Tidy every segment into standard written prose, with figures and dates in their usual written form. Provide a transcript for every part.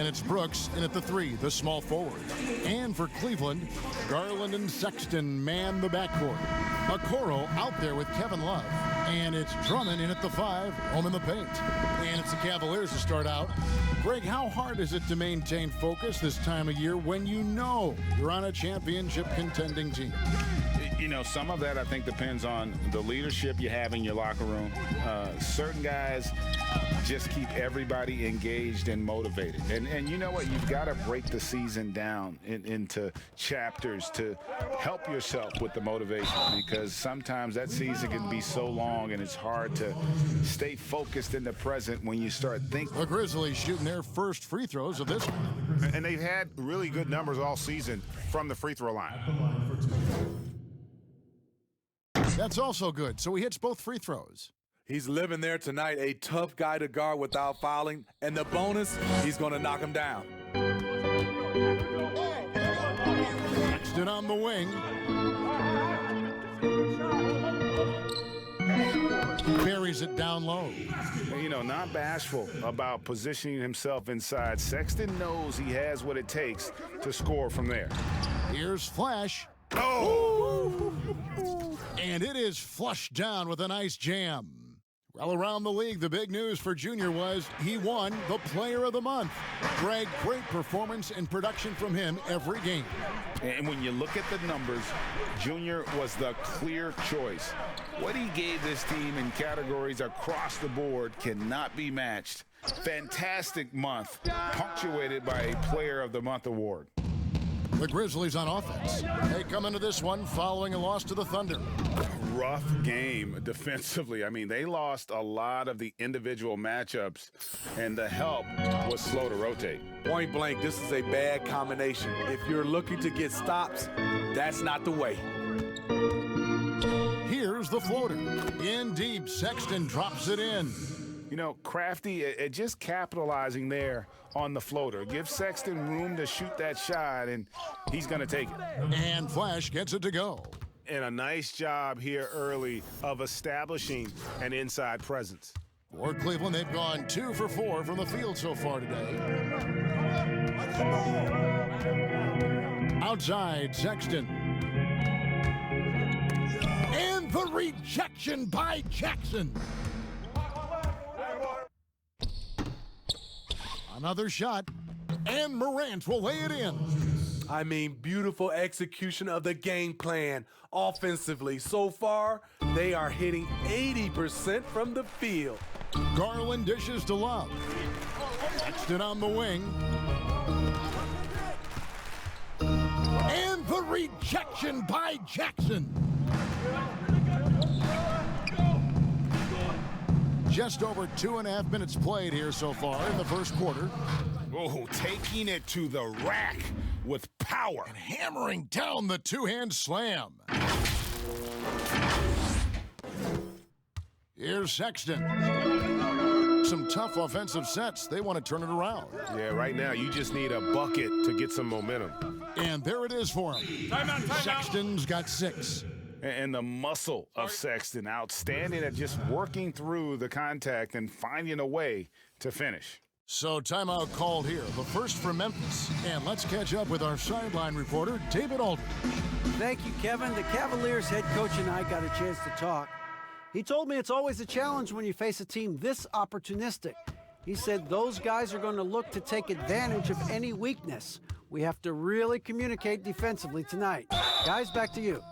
And it's Brooks in at the 3, the small forward. And for Cleveland, Garland and Sexton man the backcourt. Okoro out there with Kevin Love. And it's Drummond in at the 5, home in the paint. And it's the Cavaliers to start out. Greg, how hard is it to maintain focus this time of year when you know you're on a championship contending team? You know, some of that I think depends on the leadership you have in your locker room. Certain guys just keep everybody engaged and motivated. And you know what? You've got to break the season down into chapters to help yourself with the motivation, because sometimes that season can be so long and it's hard to stay focused in the present when you start thinking. The Grizzlies shooting their first free throws of this one. And they've had really good numbers all season from the free throw line. That's also good, so he hits both free throws. He's living there tonight, a tough guy to guard without fouling, and the bonus, he's going to knock him down. Sexton on the wing. Buries it down low. You know, not bashful about positioning himself inside. Sexton knows he has what it takes to score from there. Here's Flash. Oh! And it is flushed down with a nice jam. Well, around the league, the big news for Junior was he won the Player of the Month. Greg, great performance and production from him every game. And when you look at the numbers, Junior was the clear choice. What he gave this team in categories across the board cannot be matched. Fantastic month, punctuated by a Player of the Month award. The Grizzlies on offense. They come into this one following a loss to the Thunder. Rough game defensively. I mean, they lost a lot of the individual matchups, and the help was slow to rotate. Point blank, this is a bad combination. If you're looking to get stops, that's not the way. Here's the floater. In deep, Sexton drops it in. You know, Crafty just capitalizing there on the floater. Give Sexton room to shoot that shot, and he's going to take it. And Flash gets it to go. And a nice job here early of establishing an inside presence. For Cleveland, they've gone 2 for 4 from the field so far today. Outside, Sexton. And the rejection by Jackson. Another shot, and Morant will lay it in. I mean, beautiful execution of the game plan offensively. So far, they are hitting 80% from the field. Garland dishes to Love. Sexton on the wing. And the rejection by Jackson. Just over 2.5 minutes played here so far in the first quarter. Oh, taking it to the rack with power. And hammering down the two-hand slam. Here's Sexton. Some tough offensive sets. They want to turn it around. Yeah, right now you just need a bucket to get some momentum. And there it is for him. Sexton's got 6. And the muscle of Sexton, outstanding at just working through the contact and finding a way to finish. So timeout called here, the first for Memphis. And let's catch up with our sideline reporter, David Aldridge. Thank you, Kevin. The Cavaliers head coach and I got a chance to talk. He told me it's always a challenge when you face a team this opportunistic. He said those guys are going to look to take advantage of any weakness. We have to really communicate defensively tonight. Guys, back to you.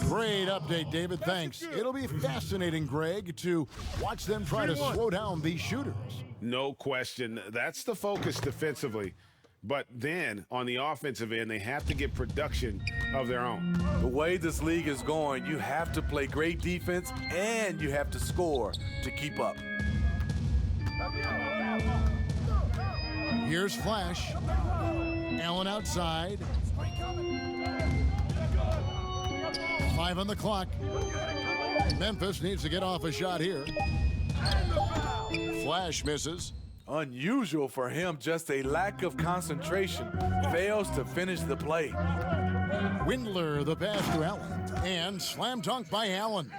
Great update, David. Thanks. It'll be fascinating, Greg, to watch them try to slow down these shooters. No question. That's the focus defensively. But then, on the offensive end, they have to get production of their own. The way this league is going, you have to play great defense and you have to score to keep up. Here's Flash. Allen outside. 5 on the clock. Memphis needs to get off a shot here. Flash misses. Unusual for him, just a lack of concentration. Fails to finish the play. Windler, the pass to Allen. And slam dunk by Allen.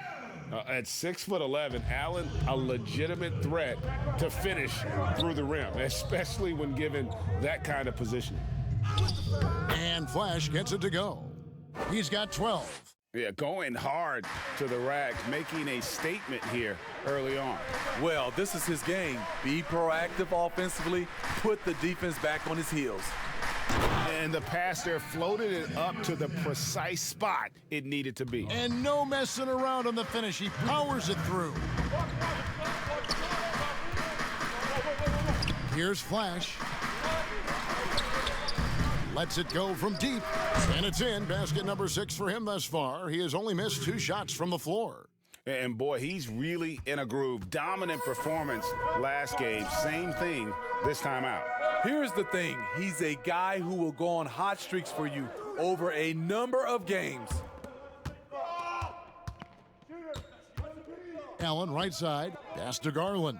At 6'11", Allen, a legitimate threat to finish through the rim, especially when given that kind of position. And Flash gets it to go. He's got 12. Yeah, going hard to the rack, making a statement here early on. Well, this is his game. Be proactive offensively, put the defense back on his heels. And the pass there floated it up to the precise spot it needed to be. And no messing around on the finish. He powers it through. Here's Flash. Lets it go from deep. And it's in. Basket number 6 for him thus far. He has only missed 2 shots from the floor. And boy, he's really in a groove. Dominant performance last game. Same thing this time out. Here's the thing. He's a guy who will go on hot streaks for you over a number of games. Allen, right side. Pass to Garland.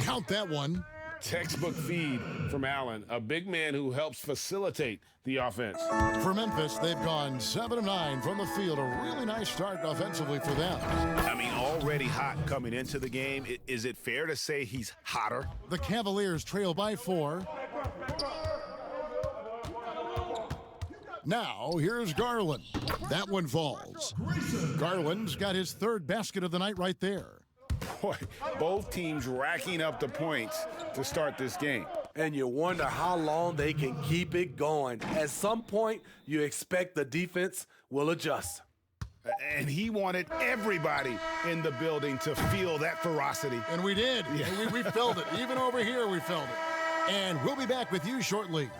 Count that one. Textbook feed from Allen, a big man who helps facilitate the offense. For Memphis, they've gone 7 of 9 from the field. A really nice start offensively for them. I mean, already hot coming into the game. Is it fair to say he's hotter? The Cavaliers trail by 4. Now, here's Garland. That one falls. Garland's got his 3rd basket of the night right there. Boy, both teams racking up the points to start this game. And you wonder how long they can keep it going. At some point, you expect the defense will adjust. And he wanted everybody in the building to feel that ferocity. And we did. Yeah. We felt it. Even over here, we felt it. And we'll be back with you shortly.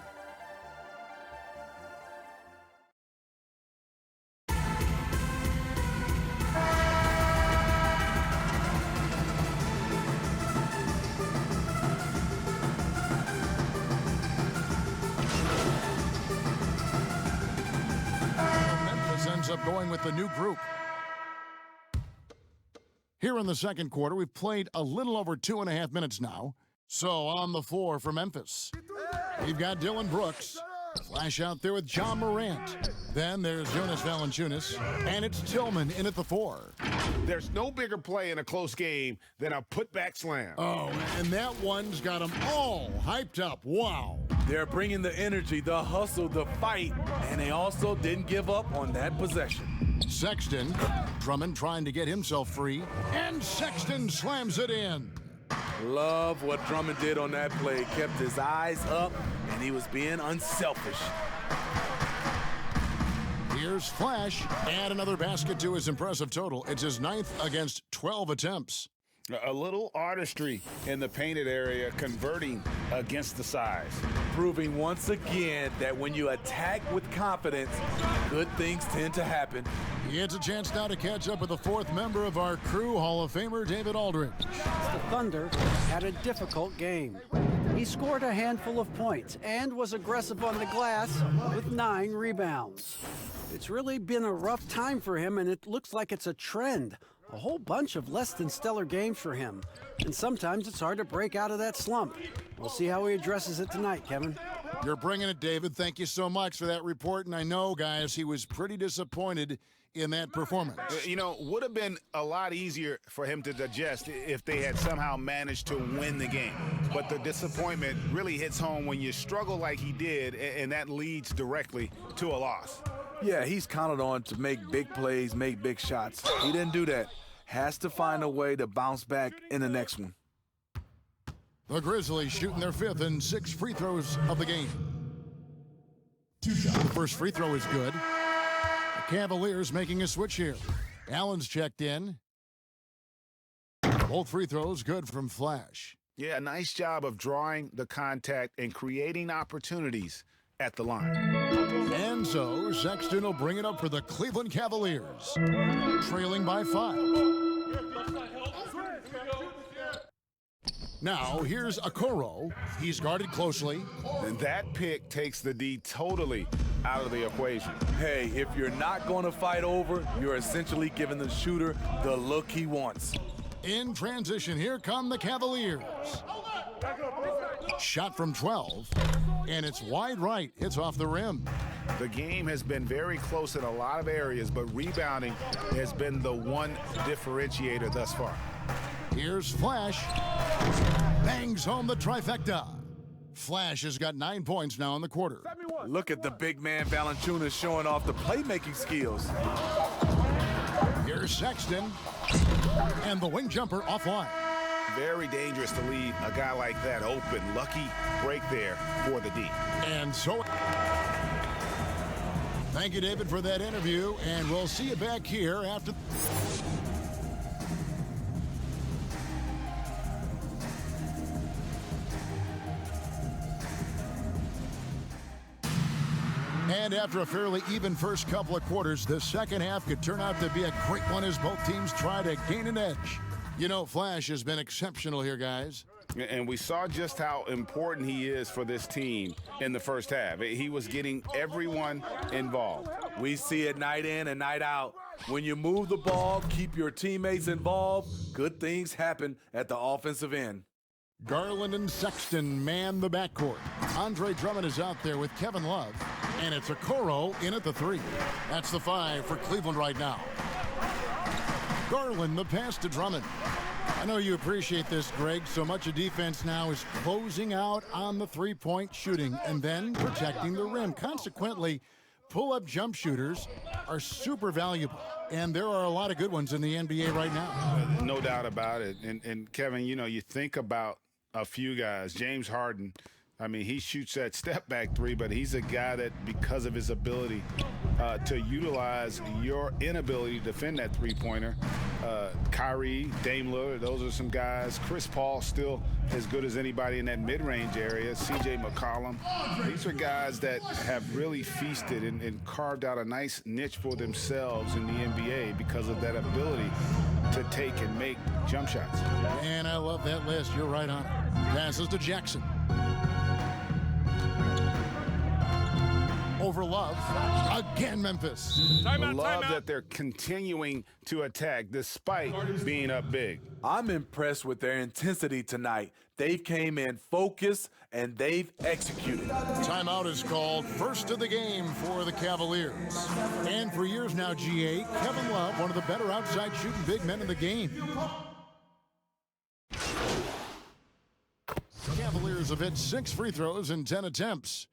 Up going with the new group. Here in the second quarter, we've played a little over 2.5 minutes now. So on the floor for Memphis, we've got Dylan Brooks. Flash out there with John Morant. Then there's Jonas Valanciunas, and it's Tillman in at the 4. There's no bigger play in a close game than a putback slam. Oh, and that one's got them all hyped up. Wow. They're bringing the energy, the hustle, the fight, and they also didn't give up on that possession. Sexton, Drummond trying to get himself free, and Sexton slams it in. Love what Drummond did on that play. Kept his eyes up, and he was being unselfish. Here's Flash, and another basket to his impressive total. It's his 9th against 12 attempts. A little artistry in the painted area, converting against the size. Proving once again that when you attack with confidence, good things tend to happen. He gets a chance now to catch up with the 4th member of our crew, Hall of Famer David Aldridge. The Thunder had a difficult game. He scored a handful of points and was aggressive on the glass with 9 rebounds. It's really been a rough time for him, and it looks like it's a trend. A whole bunch of less than stellar games for him. And sometimes it's hard to break out of that slump. We'll see how he addresses it tonight, Kevin. You're bringing it, David. Thank you so much for that report. And I know, guys, he was pretty disappointed in that performance. You know, would have been a lot easier for him to digest if they had somehow managed to win the game. But the disappointment really hits home when you struggle like he did, and that leads directly to a loss. Yeah, he's counted on to make big plays, make big shots. He didn't do that. Has to find a way to bounce back in the next one. The Grizzlies shooting their 5th and 6th free throws of the game. The first free throw is good. The Cavaliers making a switch here. Allen's checked in. Both free throws good from Flash. Yeah, nice job of drawing the contact and creating opportunities at the line. And so Sexton will bring it up for the Cleveland Cavaliers, trailing by 5. Now here's Okoro. He's guarded closely. And that pick takes the D totally out of the equation. Hey, if you're not going to fight over, you're essentially giving the shooter the look he wants. In transition, here come the Cavaliers. Shot from 12, and it's wide right. It's off the rim. The game has been very close in a lot of areas, but rebounding has been the one differentiator thus far. Here's Flash. Bangs home the trifecta. Flash has got 9 points now in the quarter. Look at the big man Valanciunas showing off the playmaking skills. Here's Sexton. And the wing jumper offline. Very dangerous to leave a guy like that open. Lucky break there for the D. And so, thank you, David, for that interview, and we'll see you back here after. And after a fairly even first couple of quarters, the second half could turn out to be a great one as both teams try to gain an edge. You know, Flash has been exceptional here, guys. And we saw just how important he is for this team in the first half. He was getting everyone involved. We see it night in and night out. When you move the ball, keep your teammates involved, good things happen at the offensive end. Garland and Sexton man the backcourt. Andre Drummond is out there with Kevin Love. And it's Okoro in at the 3. That's the 5 for Cleveland right now. Garland, the pass to Drummond. I know you appreciate this, Greg. So much of defense now is closing out on the three-point shooting and then protecting the rim. Consequently, pull-up jump shooters are super valuable. And there are a lot of good ones in the NBA right now. No doubt about it. And Kevin, you know, you think about a few guys. James Harden, I mean, he shoots that step-back 3, but he's a guy that, because of his ability to utilize your inability to defend that three-pointer, Kyrie, Dame Lillard, those are some guys. Chris Paul still as good as anybody in that mid-range area. C.J. McCollum. These are guys that have really feasted and carved out a nice niche for themselves in the NBA because of that ability to take and make jump shots. And I love that list. You're right on it. Passes to Jackson. Over Love. Again, Memphis. Love that they're continuing to attack despite being up big. I'm impressed with their intensity tonight. They've came in focused and they've executed. Timeout is called. First of the game for the Cavaliers. And for years now, GA, Kevin Love, one of the better outside shooting big men in the game. Cavaliers have hit 6 free throws in 10 attempts.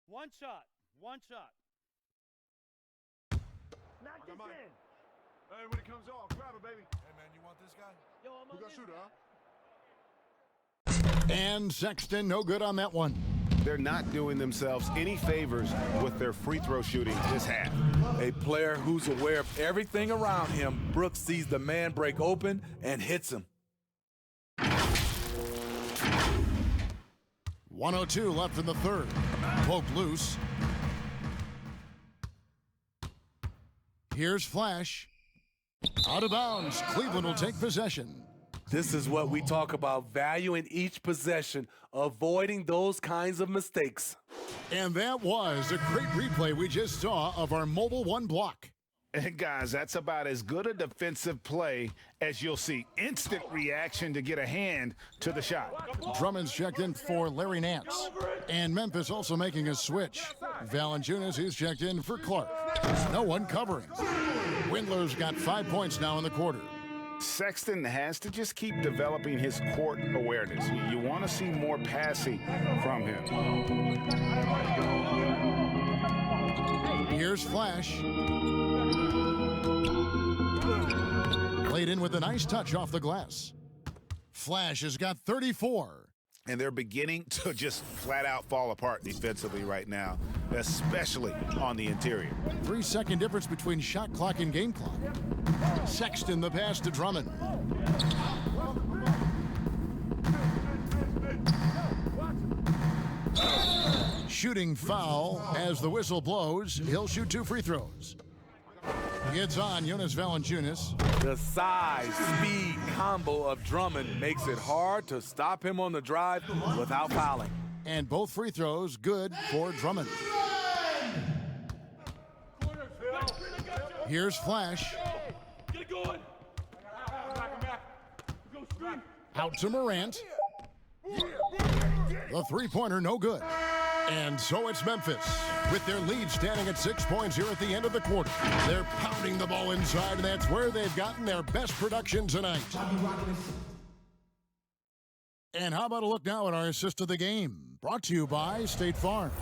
One shot. Knock this in. Hey, when it comes off, grab it, baby. Hey, man, you want this guy? Yo, I'm Who on got this shooter, guy. huh? And Sexton, no good on that one. They're not doing themselves any favors with their free throw shooting this half. A player who's aware of everything around him. Brooks sees the man break open and hits him. 1:02 left in the third. Poked loose. Here's Flash. Out of bounds. Cleveland will take possession. This is what we talk about, valuing each possession, avoiding those kinds of mistakes. And that was a great replay we just saw of our Mobile One block. And guys, that's about as good a defensive play as you'll see. Instant reaction to get a hand to the shot. Drummond's checked in for Larry Nance. And Memphis also making a switch. Valanciunas is checked in for Clark. No one covering. Windler's got 5 points now in the quarter. Sexton has to just keep developing his court awareness. You want to see more passing from him. Here's Flash. Played in with a nice touch off the glass. Flash has got 34. And they're beginning to just flat out fall apart defensively right now, especially on the interior. 3-second difference between shot clock and game clock. Sexton the pass to Drummond. Shooting foul as the whistle blows. He'll shoot 2 free throws. It's on Jonas Valanciunas. The size, speed combo of Drummond makes it hard to stop him on the drive without fouling. And both free throws good for Drummond. Here's Flash. Get it going. Out to Morant. The three-pointer, no good. And so it's Memphis, with their lead standing at 6 points here at the end of the quarter. They're pounding the ball inside, and that's where they've gotten their best production tonight. And how about a look now at our assist of the game, brought to you by State Farm.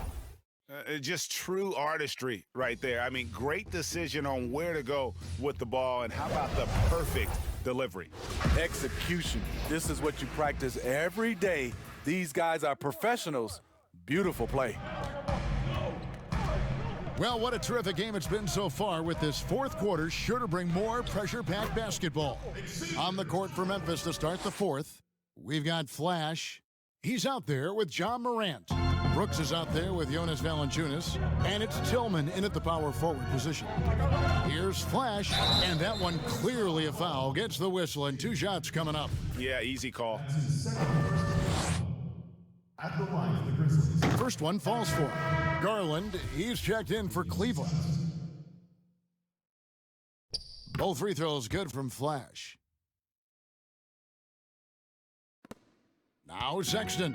Just true artistry right there. I mean, great decision on where to go with the ball, and how about the perfect delivery? Execution. This is what you practice every day. These guys are professionals. Beautiful play. Well, what a terrific game it's been so far, with this fourth quarter sure to bring more pressure-packed basketball. On the court for Memphis to start the fourth, we've got Flash. He's out there with John Morant. Brooks is out there with Jonas Valanciunas. And it's Tillman in at the power forward position. Here's Flash, and that one clearly a foul. Gets the whistle, and 2 shots coming up. Yeah, easy call. At the line for the Grizzlies. First one falls for him. Garland, he's checked in for Cleveland. Both free throws good from Flash. Now Sexton.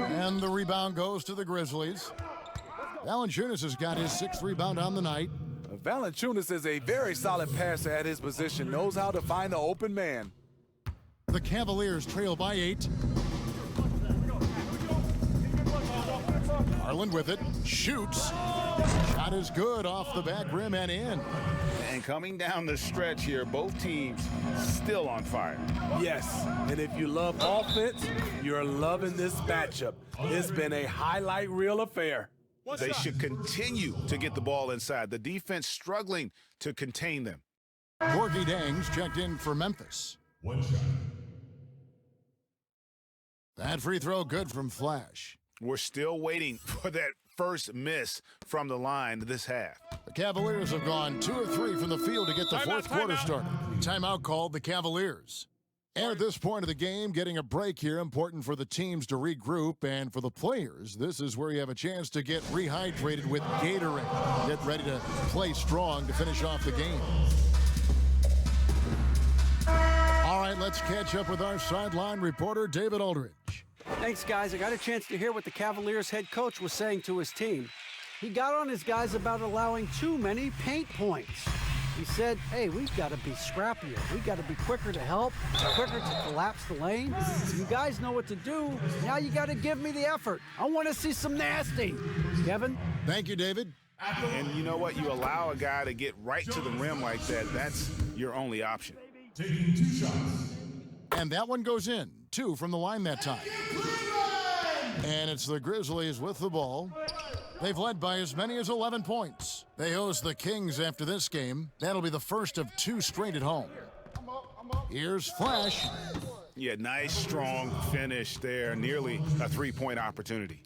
And the rebound goes to the Grizzlies. Valanciunas has got his 6th rebound on the night. Valanciunas is a very solid passer at his position, knows how to find the open man. The Cavaliers trail by 8. Garland with it, shoots. Shot is good off the back rim and in. And coming down the stretch here, both teams still on fire. Yes, and if you love offense, you're loving this matchup. It's been a highlight reel affair. They should continue to get the ball inside. The defense struggling to contain them. Gorgie Dangs checked in for Memphis. 1 shot. That free throw good from Flash. We're still waiting for that first miss from the line this half. The Cavaliers have gone 2 of 3 from the field to get the fourth quarter started. Timeout called the Cavaliers. And at this point of the game, getting a break here, important for the teams to regroup, and for the players, this is where you have a chance to get rehydrated with Gatorade. Get ready to play strong to finish off the game. All right, let's catch up with our sideline reporter, David Aldridge. Thanks, guys. I got a chance to hear what the Cavaliers head coach was saying to his team. He got on his guys about allowing too many paint points. He said, hey, we've got to be scrappier. We've got to be quicker to help, quicker to collapse the lane. You guys know what to do. Now you got to give me the effort. I want to see some nasty. Kevin? Thank you, David. And you know what? You allow a guy to get right to the rim like that, that's your only option. Taking 2 shots. And that one goes in. 2 from the line that time. And it's the Grizzlies with the ball. They've led by as many as 11 points. They host the Kings after this game. That'll be the first of 2 straight at home. Here's Flash. Yeah, nice, strong finish there. Nearly a 3-point opportunity.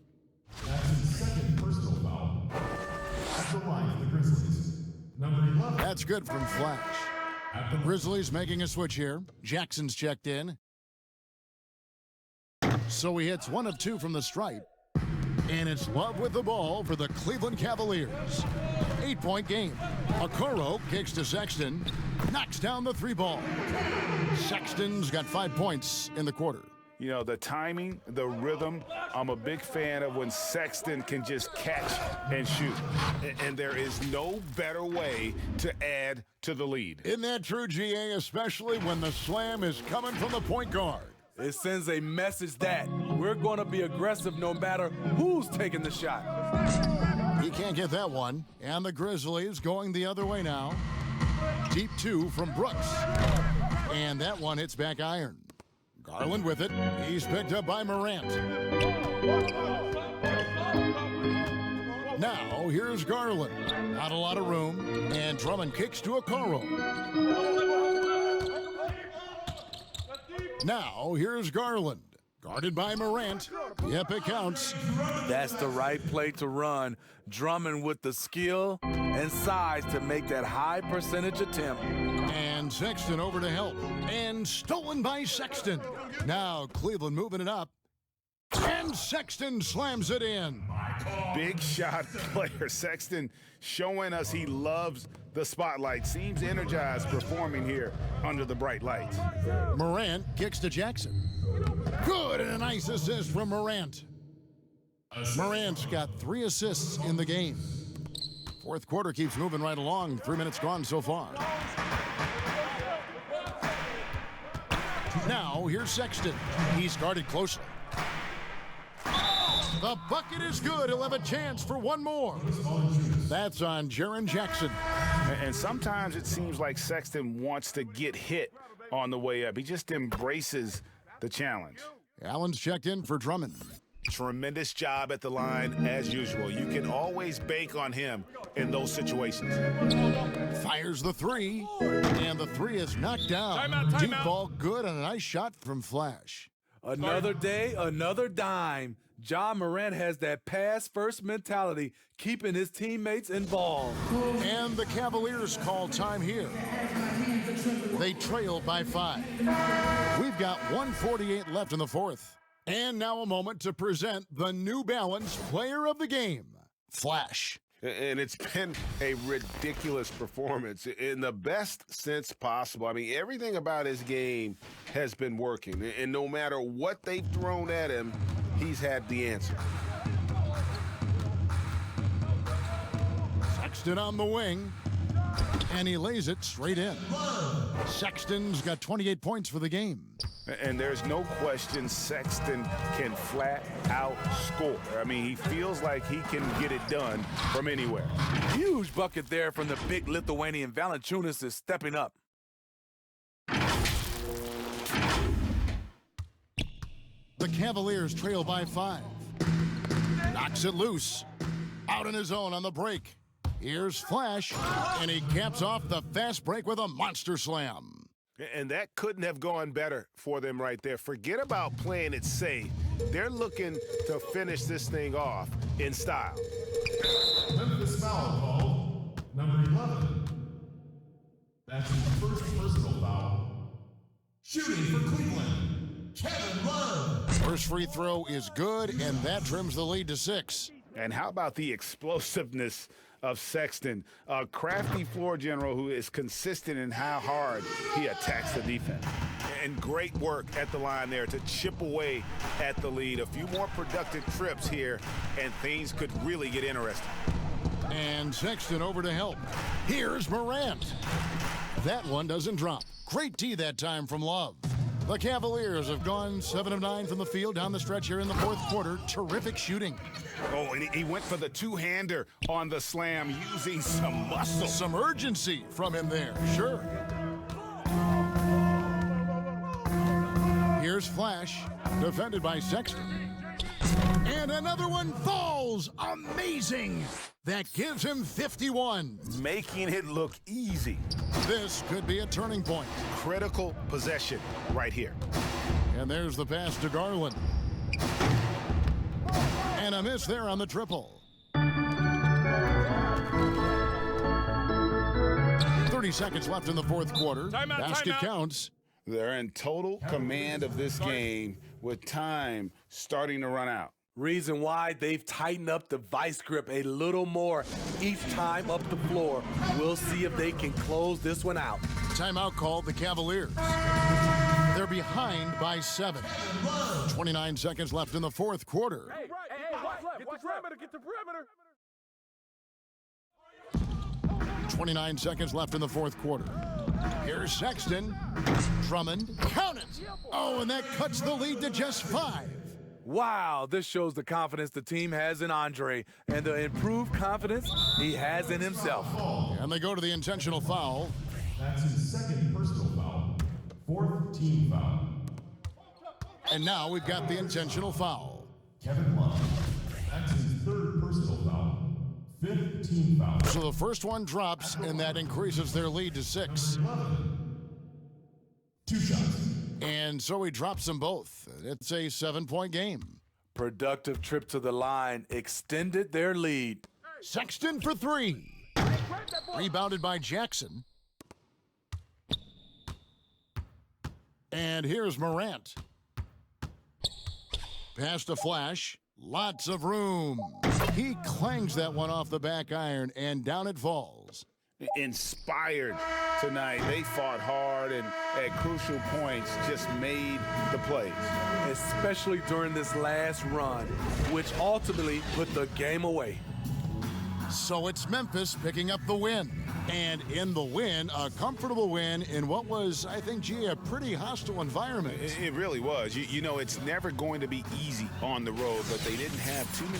That's his 2nd personal foul. At the line for the Grizzlies. Number 11. That's good from Flash. The Grizzlies making a switch here. Jackson's checked in. So he hits 1 of 2 from the stripe. And it's Love with the ball for the Cleveland Cavaliers. 8-point game. Okoro kicks to Sexton. Knocks down the 3-ball. Sexton's got 5 points in the quarter. You know, the timing, the rhythm, I'm a big fan of when Sexton can just catch and shoot. And there is no better way to add to the lead. Isn't that true, GA, especially when the slam is coming from the point guard? It sends a message that we're going to be aggressive no matter who's taking the shot. He can't get that one. And the Grizzlies going the other way now. Deep 2 from Brooks. And that one hits back iron. Garland with it. He's picked up by Morant. Now, here's Garland. Not a lot of room. And Drummond kicks to Okoro. Now, here's Garland. Guarded by Morant. Yep, it counts. That's the right play to run. Drummond with the skill and size to make that high percentage attempt. And Sexton over to help. And stolen by Sexton. Now Cleveland moving it up. And Sexton slams it in. Big shot player. Sexton showing us he loves the spotlight. Seems energized performing here under the bright lights. Morant kicks to Jackson. Good, and a nice assist from Morant. Morant's got 3 assists in the game. Fourth quarter keeps moving right along. 3 minutes gone so far. Now, here's Sexton. He's guarded closely. The bucket is good. He'll have a chance for one more. That's on Jaren Jackson. And sometimes it seems like Sexton wants to get hit on the way up. He just embraces the challenge. Allen's checked in for Drummond. Tremendous job at the line as usual. You can always bank on him in those situations. Fires the 3, and the 3 is knocked down. Deep ball good, and a nice shot from Flash. Another day, another dime. Ja Morant has that pass-first mentality, keeping his teammates involved. And the Cavaliers call time here. They trail by 5. We've got 1:48 left in the fourth. And now a moment to present the New Balance Player of the Game, Flash. And it's been a ridiculous performance in the best sense possible. I mean, everything about his game has been working. And no matter what they've thrown at him, he's had the answer. Sexton on the wing, and he lays it straight in. Sexton's got 28 points for the game. And there's no question Sexton can flat out score. I mean, he feels like he can get it done from anywhere. Huge bucket there from the big Lithuanian. Valanciunas is stepping up. The Cavaliers trail by 5. Knocks it loose. Out in his own on the break. Here's Flash, and he caps off the fast break with a monster slam. And that couldn't have gone better for them right there. Forget about playing it safe. They're looking to finish this thing off in style. Memphis foul call, number 11. That's his first personal foul. Shooting for Cleveland, Kevin Love. First free throw is good, and that trims the lead to 6. And how about the explosiveness of Sexton, a crafty floor general who is consistent in how hard he attacks the defense. And great work at the line there to chip away at the lead. A few more productive trips here, and things could really get interesting. And Sexton over to help. Here's Morant. That one doesn't drop. Great D that time from Love. The Cavaliers have gone 7 of 9 from the field down the stretch here in the fourth quarter. Terrific shooting. Oh, and he went for the two-hander on the slam, using some muscle. Some urgency from him there, sure. Here's Flash, defended by Sexton. And another one falls. Amazing. That gives him 51. Making it look easy. This could be a turning point. Critical possession right here. And there's the pass to Garland. And a miss there on the triple. 30 seconds left in the fourth quarter. Basket counts. They're in total command of this game with time starting to run out. Reason why they've tightened up the vice grip a little more each time up the floor. We'll see if they can close this one out. Timeout called the Cavaliers. They're behind by 7. 29 seconds left in the fourth quarter. Hey, watch left. Get the perimeter. 29 seconds left in the fourth quarter. Here's Sexton. Drummond. Count it! Oh, and that cuts the lead to just 5. Wow, this shows the confidence the team has in Andre and the improved confidence he has in himself. And they go to the intentional foul. That's his second personal foul. 4th team foul. And now we've got the intentional foul. Kevin Love. That's his 3rd personal foul. 5th team foul. So the first one drops, and that increases their lead to 6. 2 shots. And so he drops them both. It's a 7-point game. Productive trip to the line extended their lead. Sexton for 3. Rebounded by Jackson. And here's Morant. Pass to Flash. Lots of room. He clangs that one off the back iron, and down it falls. Inspired tonight. They fought hard and at crucial points just made the plays. Especially during this last run, which ultimately put the game away. So it's Memphis picking up the win. And in the win, a comfortable win in what was, I think, G, a pretty hostile environment. It really was. You know, it's never going to be easy on the road, but they didn't have too many